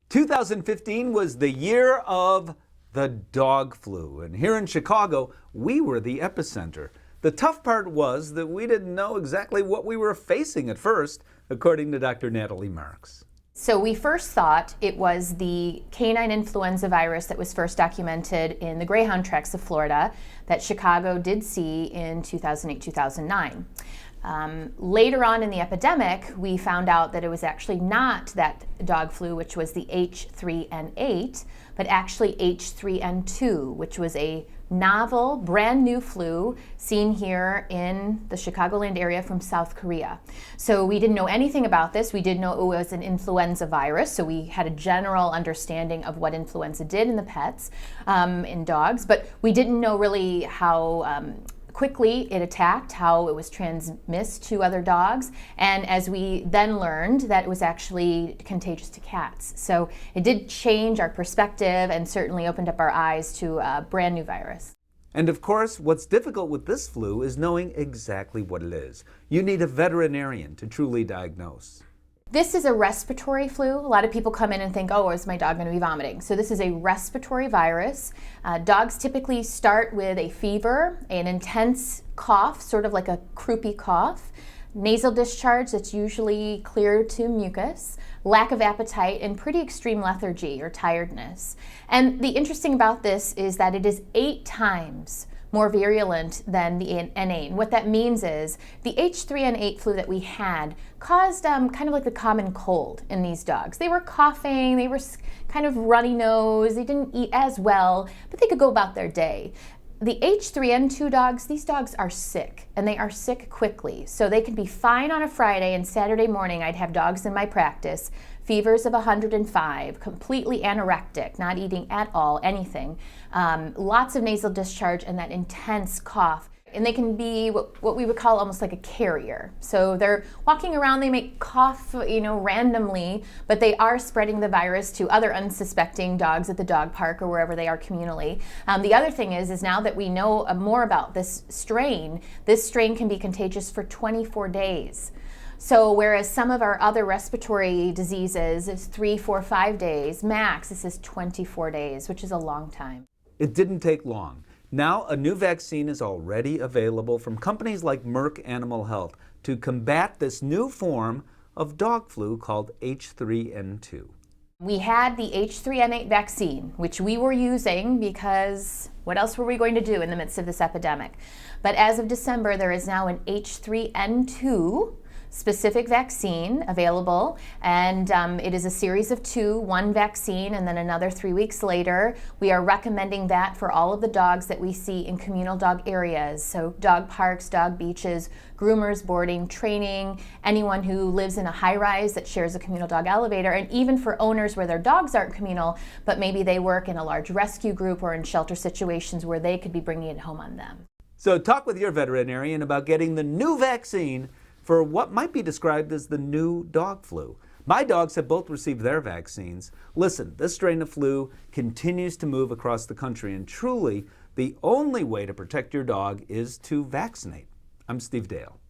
2015 was the year of the dog flu, and here in Chicago, we were the epicenter. The tough part was that we didn't know exactly what we were facing at first, according to Dr. Natalie Marks. So we first thought it was the canine influenza virus that was first documented in the Greyhound tracts of Florida that Chicago did see in 2008-2009. Later on in the epidemic, we found out that it was actually not that dog flu, which was the H3N8, but actually H3N2, which was a novel, brand new flu seen here in the Chicagoland area from South Korea. So we didn't know anything about this. We did know it was an influenza virus, so we had a general understanding of what influenza did in the pets, in dogs, but we didn't know really how quickly it attacked, how it was transmitted to other dogs, and as we then learned that it was actually contagious to cats. So it did change our perspective and certainly opened up our eyes to a brand new virus. And of course, what's difficult with this flu is knowing exactly what it is. You need a veterinarian to truly diagnose. This is a respiratory flu. A lot of people come in and think, oh, is my dog going to be vomiting? So this is a respiratory virus. Dogs typically start with a fever, an intense cough, sort of like a croupy cough, nasal discharge that's usually clear to mucus, lack of appetite, and pretty extreme lethargy or tiredness. And the interesting about this is that it is 8 times more virulent than the NA. And what that means is the H3N8 flu that we had caused kind of like the common cold in these dogs. They were coughing, they were kind of runny nose, they didn't eat as well, but they could go about their day. The H3N2 dogs, these dogs are sick, and they are sick quickly. So they could be fine on a Friday, and Saturday morning I'd have dogs in my practice, fevers of 105, completely anorectic, not eating at all, anything, lots of nasal discharge, and that intense cough. And they can be what we would call almost like a carrier. So they're walking around, they may cough, randomly, but they are spreading the virus to other unsuspecting dogs at the dog park or wherever they are communally. The other thing is now that we know more about this strain can be contagious for 24 days. So whereas some of our other respiratory diseases is 3, 4, 5 days max, this is 24 days, which is a long time. It didn't take long. Now a new vaccine is already available from companies like Blum Animal Health to combat this new form of dog flu called H3N2. We had the H3N8 vaccine, which we were using because what else were we going to do in the midst of this epidemic? But as of December, there is now an H3N2 specific vaccine available, and it is a series of 2, one vaccine and then another 3 weeks later. We are recommending that for all of the dogs that we see in communal dog areas, so dog parks, dog beaches, groomers, boarding, training, anyone who lives in a high-rise that shares a communal dog elevator, and even for owners where their dogs aren't communal, but maybe they work in a large rescue group or in shelter situations where they could be bringing it home on them. So talk with your veterinarian about getting the new vaccine for what might be described as the new dog flu. My dogs have both received their vaccines. Listen, this strain of flu continues to move across the country, and truly, the only way to protect your dog is to vaccinate. I'm Steve Dale.